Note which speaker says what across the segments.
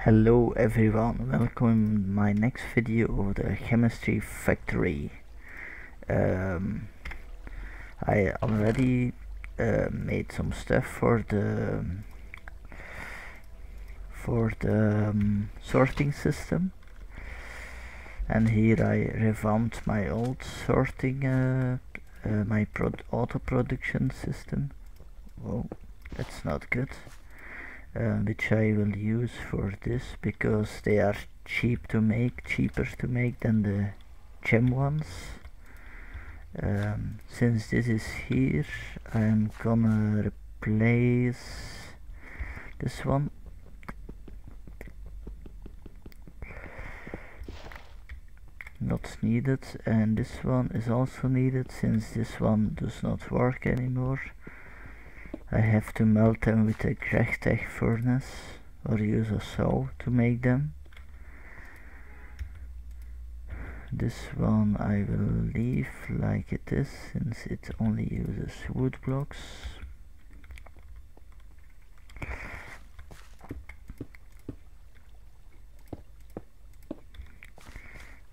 Speaker 1: Hello everyone, welcome in my next video of the chemistry factory. Um, I already made some stuff for the sorting system, and here I revamped my old sorting my auto production system. Whoa, that's not good. Which I will use for this because they are cheaper to make than the gem ones. Since this is here, I'm gonna replace this one. Not needed, and this one is also needed since this one does not work anymore. I have to melt them with a Grechtech furnace or use a saw to make them. This one I will leave like it is since it only uses wood blocks.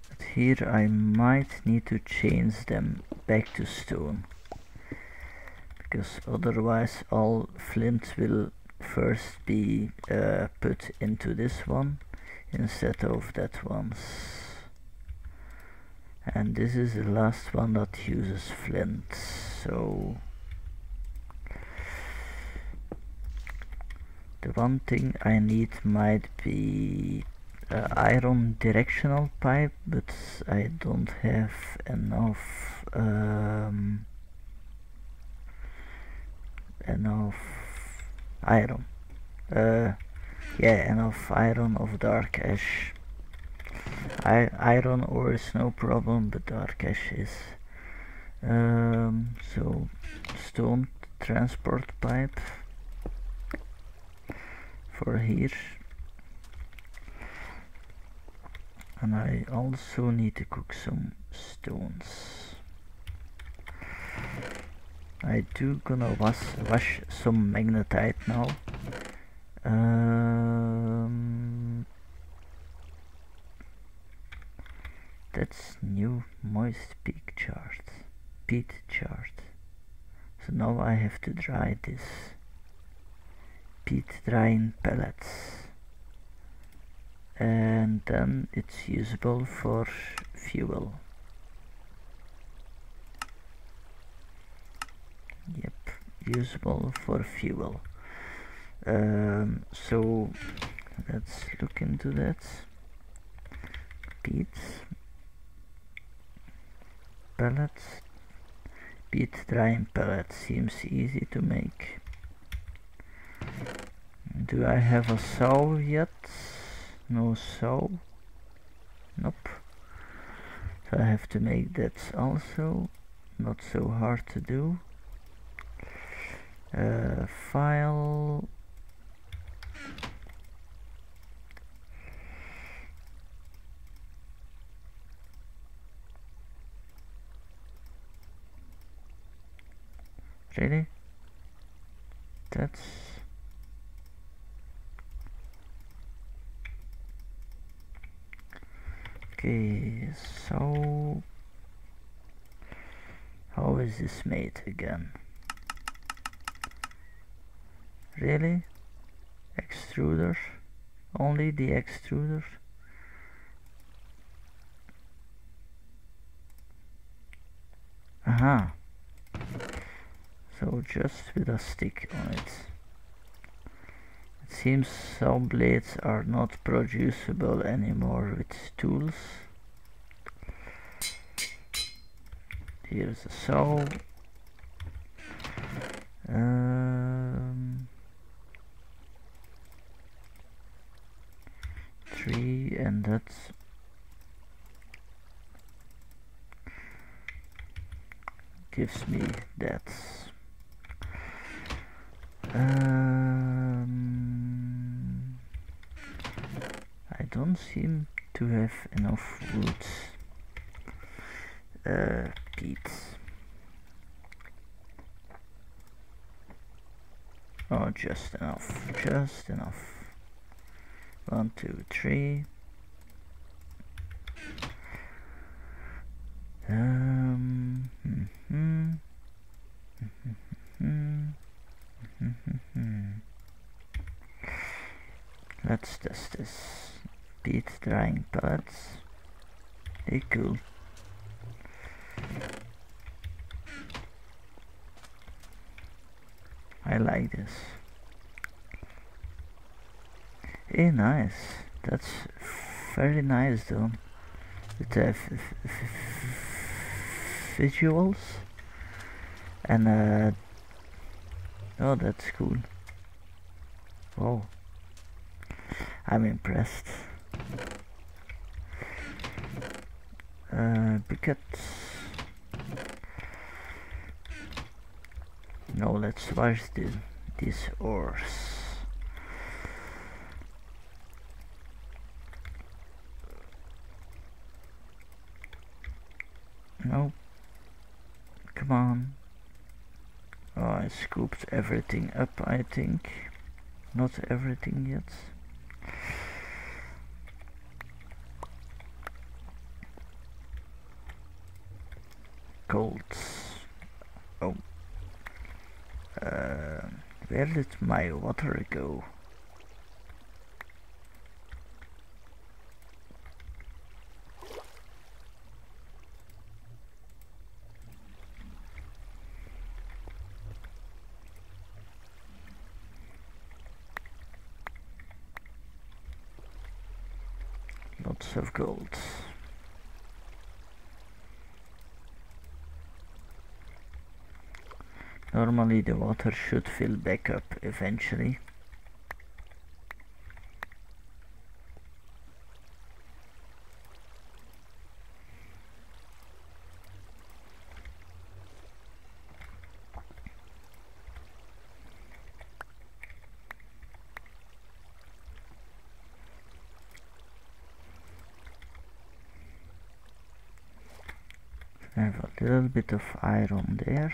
Speaker 1: But here I might need to change them back to stone, because otherwise all flint will first be put into this one instead of that one's. And this is the last one that uses flint, so the one thing I need might be iron directional pipe, but I don't have enough iron. Yeah, enough iron of dark ash. Iron ore is no problem, but dark ash is. So stone transport pipe for here, and I also need to cook some stones. I do gonna wash some magnetite now. That's new moist peat chart. So now I have to dry this peat drying pellets, and then it's usable for fuel. Yep, usable for fuel. So let's look into that. Peat pellets, peat drying pellets seems easy to make. Do I have a saw yet? No saw. Nope. So I have to make that also. Not so hard to do. File. Really? That's okay. So how is this made again? Really? Extruder? Only the extruder? Aha. So just with a stick on it. It seems saw blades are not producible anymore with tools. Here's a saw. 3, and that's gives me that. I don't seem to have enough wood. Peat. Oh, just enough. 1, 2, 3. Let's test this. Bead drying pellets. Hey, cool. I like this. Hey, nice. That's very nice though. With the visuals and oh, that's cool. Wow, I'm impressed. Buckets. No, let's wash these ores. No, come on. Oh, I scooped everything up, I think. Not everything yet. Golds. Oh. Where did my water go? Lots of gold. Normally the water should fill back up eventually. I have a little bit of iron there.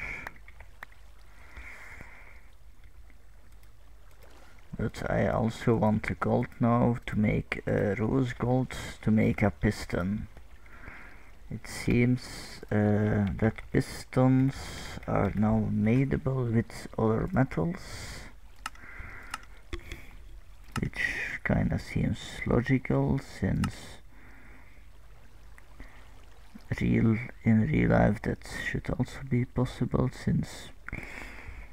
Speaker 1: But I also want the gold now to make rose gold to make a piston. It seems that pistons are now madeable with other metals, which kinda seems logical since in real life that should also be possible, since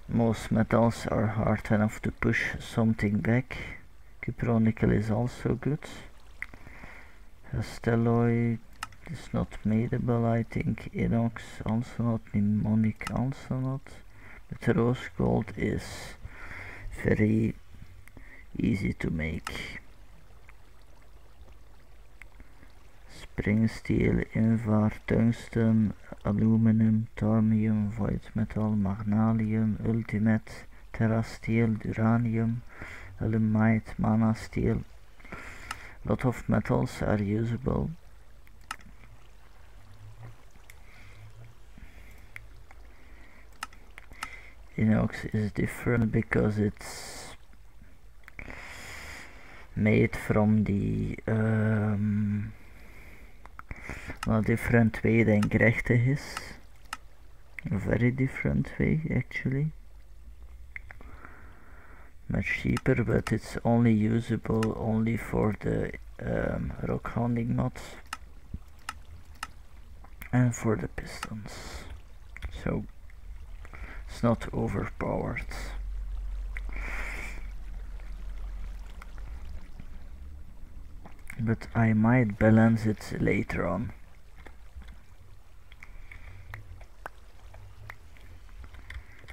Speaker 1: most metals are hard enough to push something back. Cupronickel is also good. Stelloid is not madeable, I think. Inox also not. Mnemonic also not. But rose gold is very easy to make. Spring steel, invar, tungsten, aluminum, thorium, void metal, magnesium, ultimate, terra steel, duranium, alumite, mana steel. Lot of metals are usable. Inox is different because it's made from the a different way than Grechte is. A very different way actually. Much cheaper, but it's only usable only for the rock hounding mods and for the pistons. So it's not overpowered. But I might balance it later on.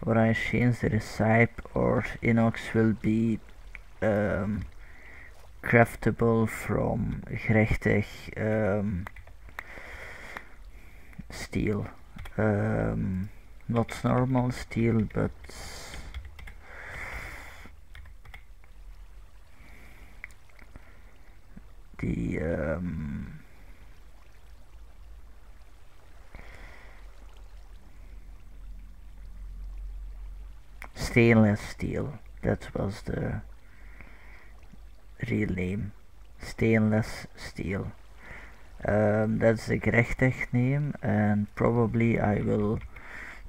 Speaker 1: Or I change the recipe, or Inox will be craftable from Grechtig steel. Not normal steel, but the stainless steel. That was the real name. stainless steel. That's the Grechtech name, and probably I will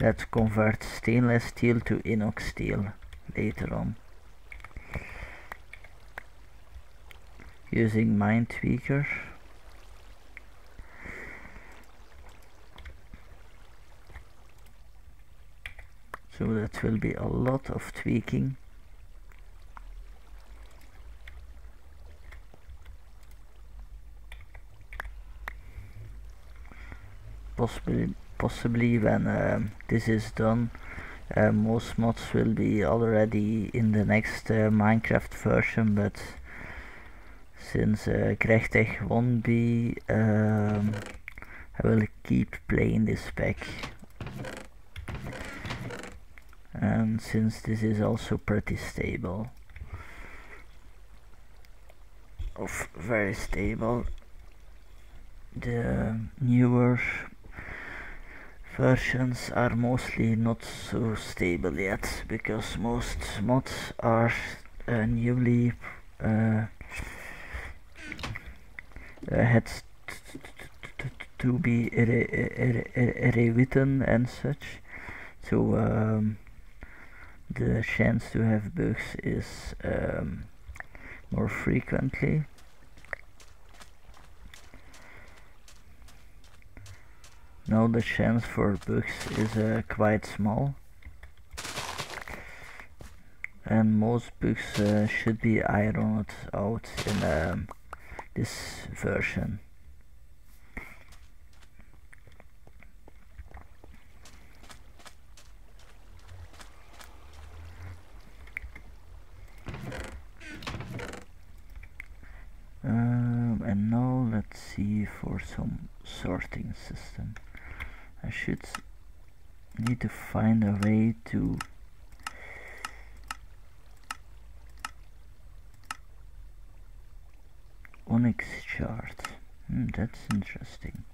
Speaker 1: let's convert stainless steel to inox steel later on using MineTweaker. So that will be a lot of tweaking. Possibly when this is done, most mods will be already in the next Minecraft version, but since Grechtech won't be, I will keep playing this spec. And since this is also pretty stable, very stable, the newer versions are mostly not so stable yet, because most mods are newly had to be rewritten and such, so the chance to have bugs is more frequently. Now the chance for bugs is quite small, and most bugs should be ironed out in this version. And now let's see for some sorting system. I should need to find a way to Onyx chart. That's interesting.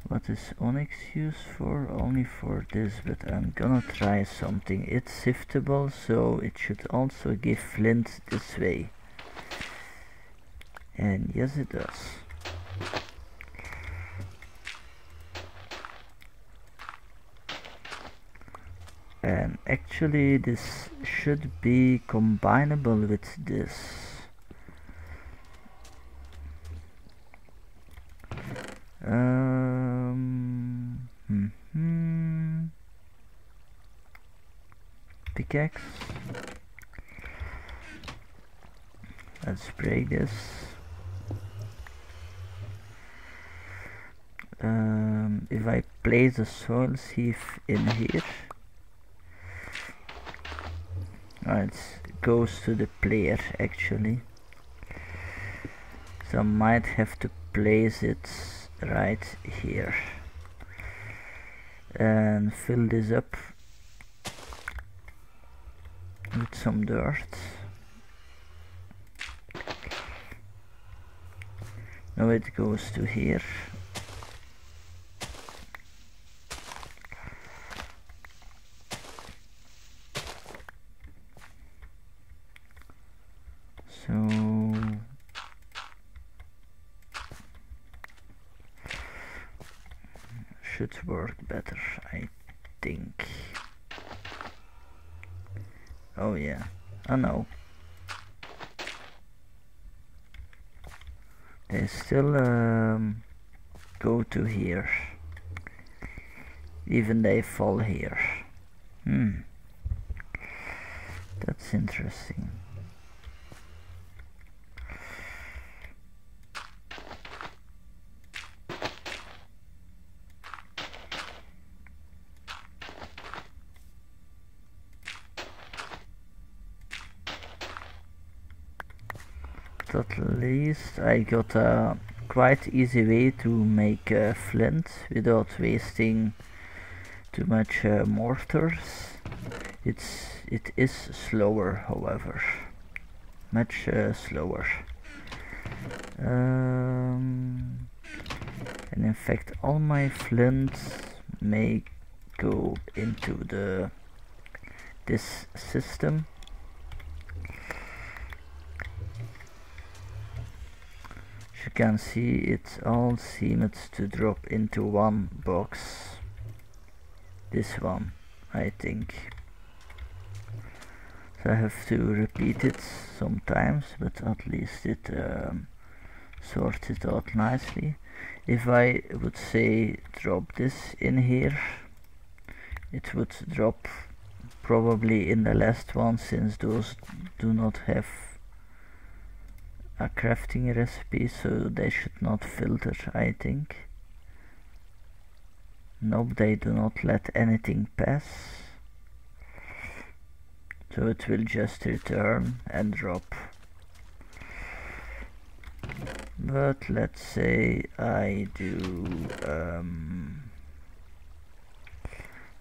Speaker 1: What is Onyx used for? Only for this, but I'm gonna try something. It's siftable, so it should also give flint this way. And yes, it does. And actually this should be combinable with this. Pickaxe. Let's break this. If I place a soil sieve in here, it goes to the player actually, so I might have to place it right here and fill this up with some dirt. Now it goes to here. So should work better, I think. Oh yeah, I know. They still go to here, even they fall here. That's interesting. At least I got a quite easy way to make flint without wasting too much mortars. It is slower, however, much slower. And in fact all my flint may go into this system. you can see, it all seemed to drop into one box. This one, I think. So I have to repeat it sometimes, but at least it sorts it out nicely. If I would say drop this in here, it would drop probably in the last one, since those do not have a crafting recipe, so they should not filter, I think. Nope, they do not let anything pass, so it will just return and drop. But let's say I do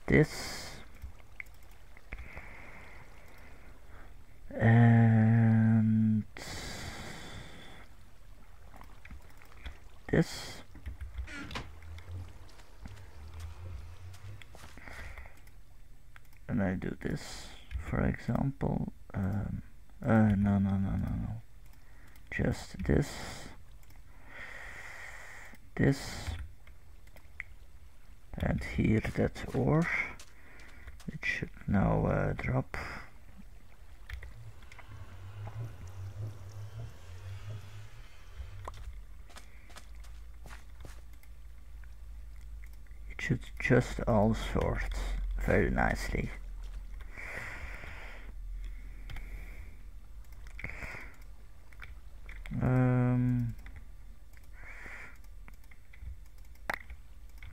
Speaker 1: this and this, and I do this, for example. No, just this, and here that ore, it should now drop. It should just all sort very nicely.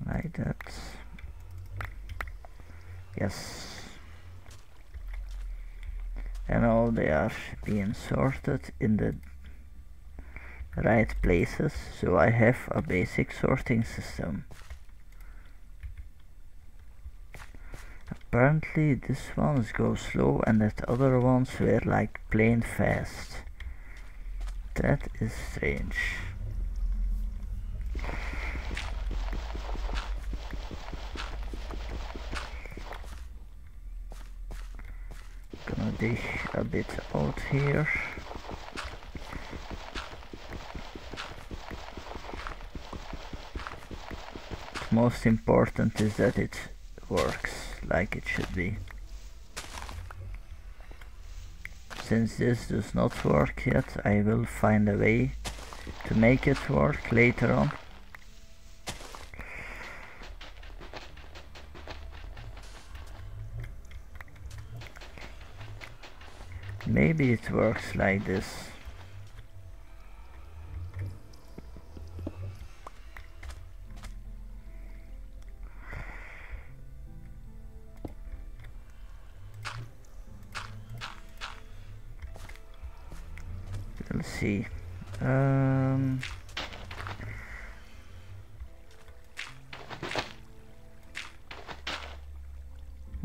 Speaker 1: Like that. Yes. And now they are being sorted in the right places, so I have a basic sorting system. Apparently this ones go slow and that other ones were like plain fast. That is strange. Gonna dig a bit out here. Most important is that it works like it should be. Since this does not work yet, I will find a way to make it work later on. Maybe it works like this. We'll see.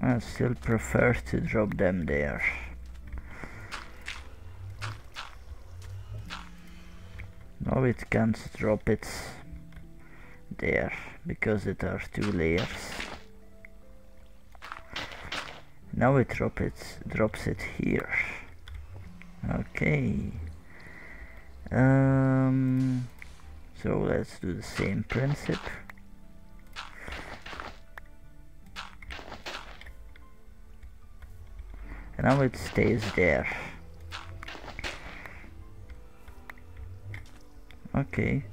Speaker 1: I still prefer to drop them there. No, it can't drop it there because it are two layers. Now it drops it here. Okay. So let's do the same principle. And now it stays there. Okay.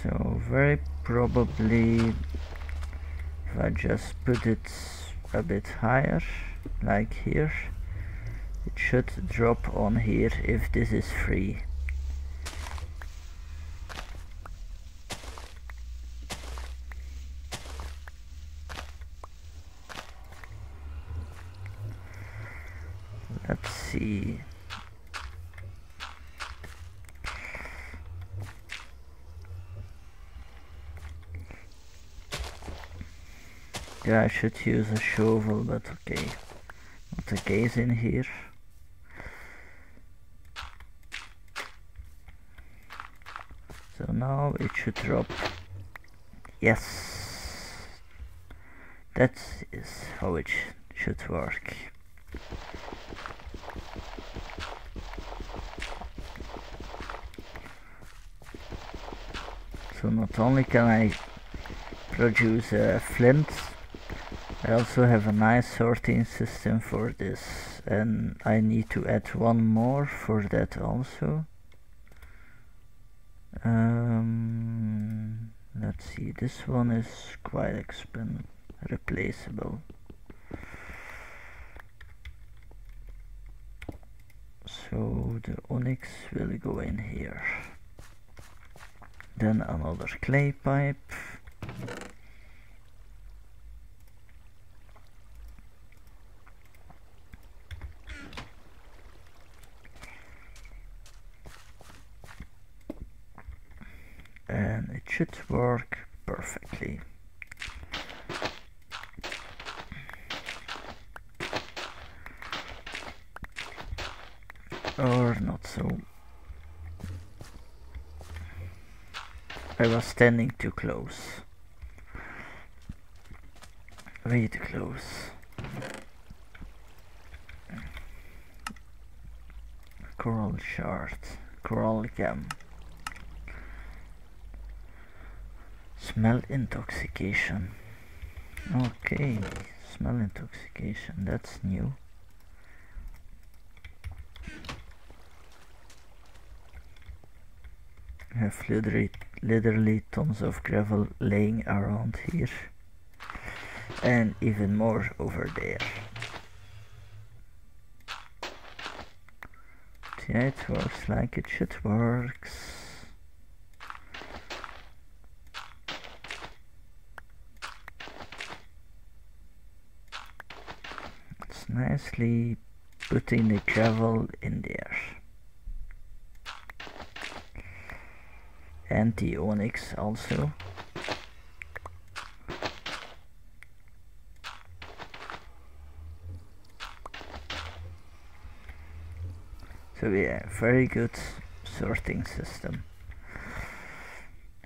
Speaker 1: So very probably if I just put it a bit higher, like here, it should drop on here if this is free. Let's see. Yeah, I should use a shovel, but okay. Not the case in here. So now it should drop. Yes, that is how it should work. So not only can I produce flint, I also have a nice sorting system for this, and I need to add one more for that also. Let's see, this one is quite replaceable. So the onyx will go in here. Then another clay pipe. And it should work perfectly. Or not so. I was standing too close. Way too close. Coral shard. Coral gem. Smell intoxication. Okay, smell intoxication, that's new. I have literally tons of gravel laying around here. And even more over there. Yeah, it works like it should work. It's nicely putting the gravel in there. And the onyx also. So yeah, very good sorting system.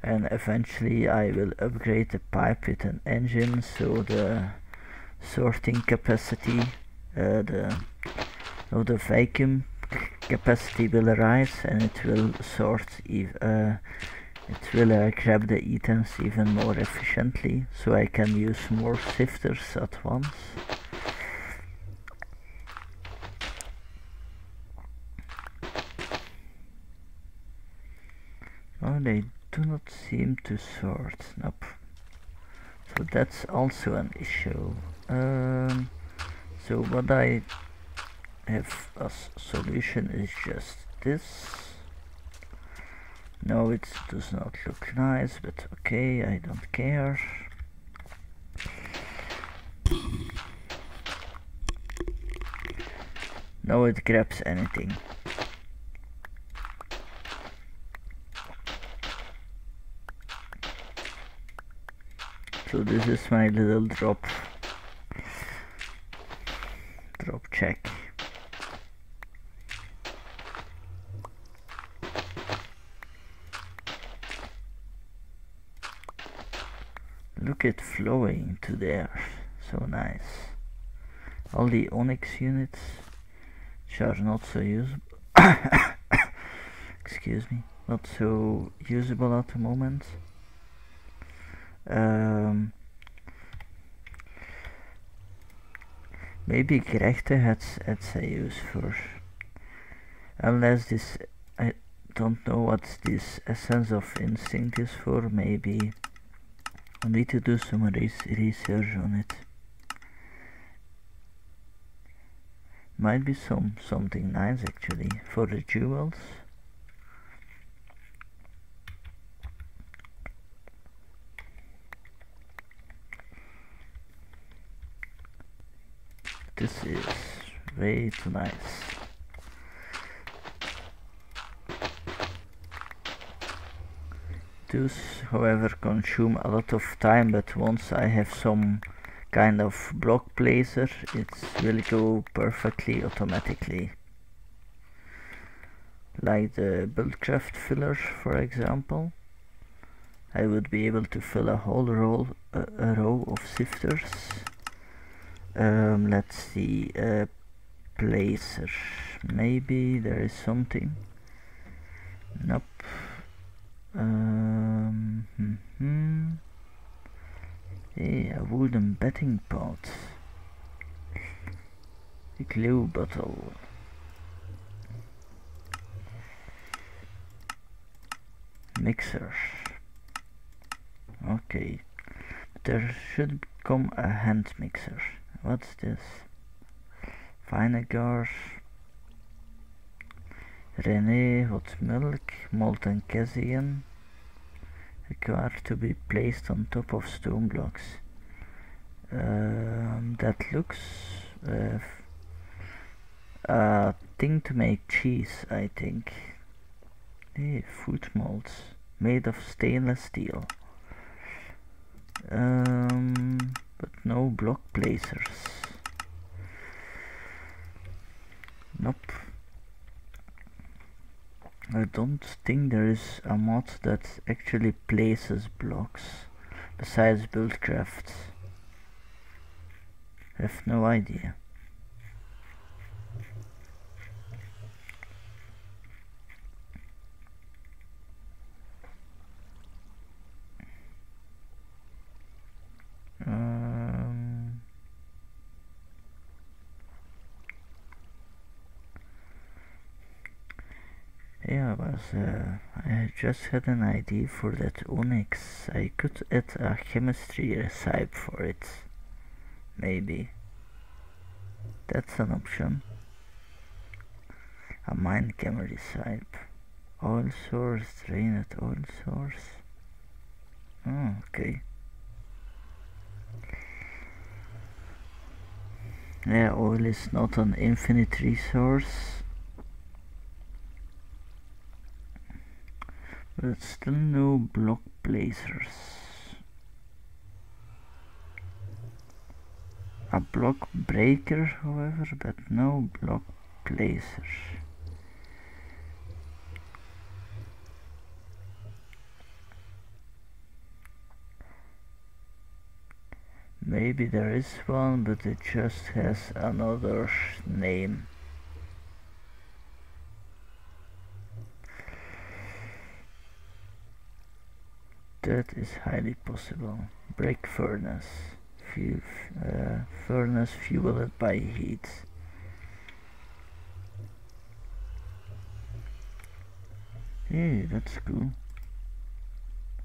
Speaker 1: And eventually I will upgrade the pipe with an engine, so the sorting capacity, the vacuum capacity will rise, and it will sort it will grab the items even more efficiently, so I can use more sifters at once. Oh, they do not seem to sort. Nope. So that's also an issue. So what I have as solution is just this. No, it does not look nice, but okay, I don't care. No, it grabs anything. So this is my little drop check. Look at flowing to there, so nice. All the onyx units, which are not so usable, excuse me, not so usable at the moment. Maybe gerechte had a use for, unless this, I don't know what this essence of instinct is for. Maybe I need to do some research on it. Might be something nice actually for the jewels. This is way too nice. Those, however, consume a lot of time, but once I have some kind of block placer, it will go perfectly automatically. Like the Buildcraft filler, for example. I would be able to fill a whole a row of sifters. Let's see, placer. Maybe there is something. Nope. Hey, a wooden betting pot. A glue bottle. Mixer. Okay. There should come a hand mixer. What's this? Vinegar. René hot milk, molten casein, required to be placed on top of stone blocks. That looks a thing to make cheese, I think. Hey, food molds made of stainless steel. But no block placers. Nope. I don't think there is a mod that actually places blocks besides Buildcraft. I have no idea. Yeah, I just had an idea for that Onyx. I could add a chemistry recipe for it. Maybe. That's an option. A mine chem recipe. Oil source, drained oil source. Oh, okay. Yeah, oil is not an infinite resource. But still no block placers. A block breaker, however, but no block placer. Maybe there is one, but it just has another name. That is highly possible. Brick furnace. Furnace fueled by heat. Hey, that's cool.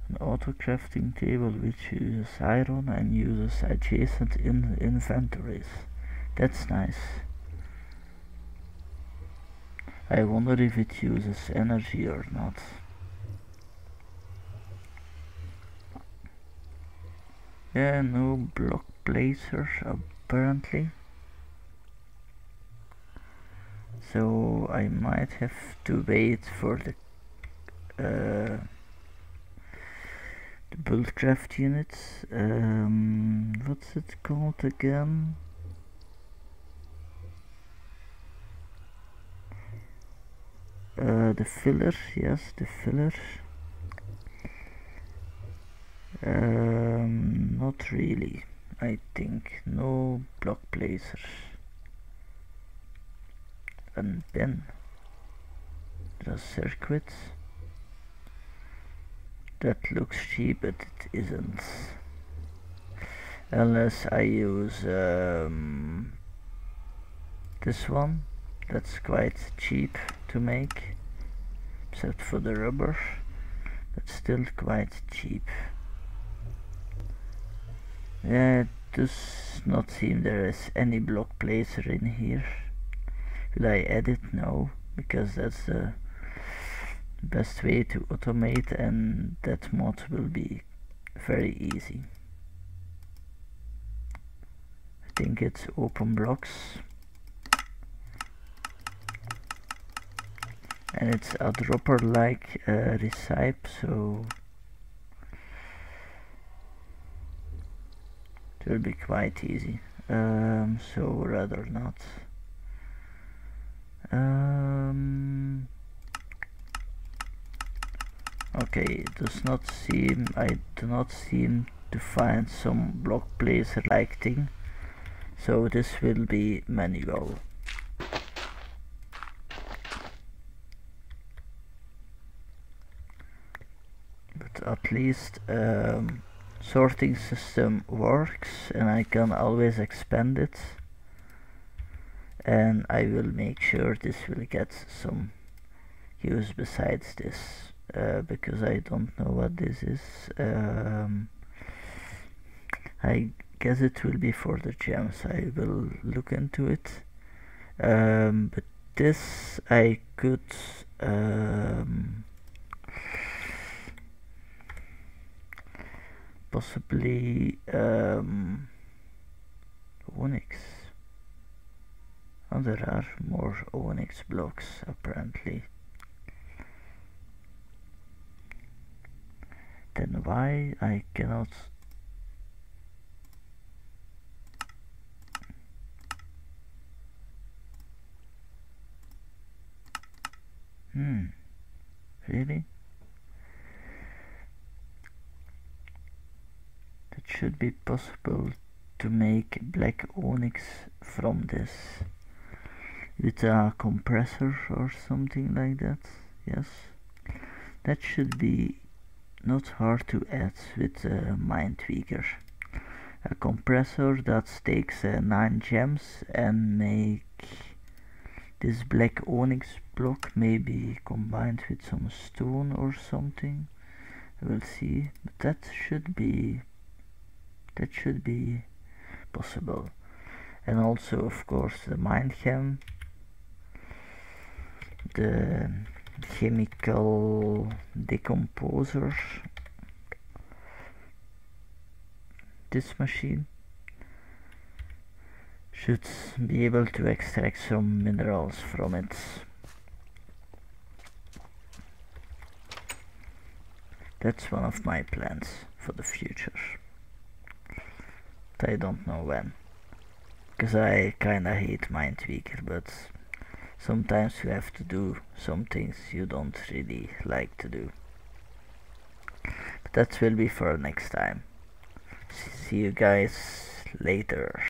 Speaker 1: An auto crafting table which uses iron and uses adjacent inventories. That's nice. I wonder if it uses energy or not. Yeah, no block placers apparently. So I might have to wait for the Buildcraft units. What's it called again? The filler, yes, the filler. Not really, I think. No block placers. And then the circuits. That looks cheap, but it isn't. Unless I use this one. That's quite cheap to make, except for the rubber, but still quite cheap. Yeah, it does not seem there is any block placer in here. Will I add it? No, because that's the best way to automate, and that mod will be very easy. I think it's open blocks, and it's a dropper like recipe, so it will be quite easy. So rather not. Okay, it does not seem, I do not seem to find some block placer like thing, so this will be manual. But at least sorting system works and I can always expand it, and I will make sure this will get some use besides this, because I don't know what this is. I guess it will be for the gems. I will look into it, but this I could possibly onyx. Oh, there are more onyx blocks apparently. Then why I cannot really? That should be possible to make black onyx from this with a compressor or something like that. Yes, that should be not hard to add with Mindtweaker. A compressor that takes 9 gems and make this black onyx block maybe combined with some stone or something. We'll see, but that should be possible. And also of course the mind gem, the chemical decomposer, this machine should be able to extract some minerals from it. That's one of my plans for the future, but I don't know when, because I kinda hate Mindtweaker, but sometimes you have to do some things you don't really like to do. But that will be for next time. See you guys later.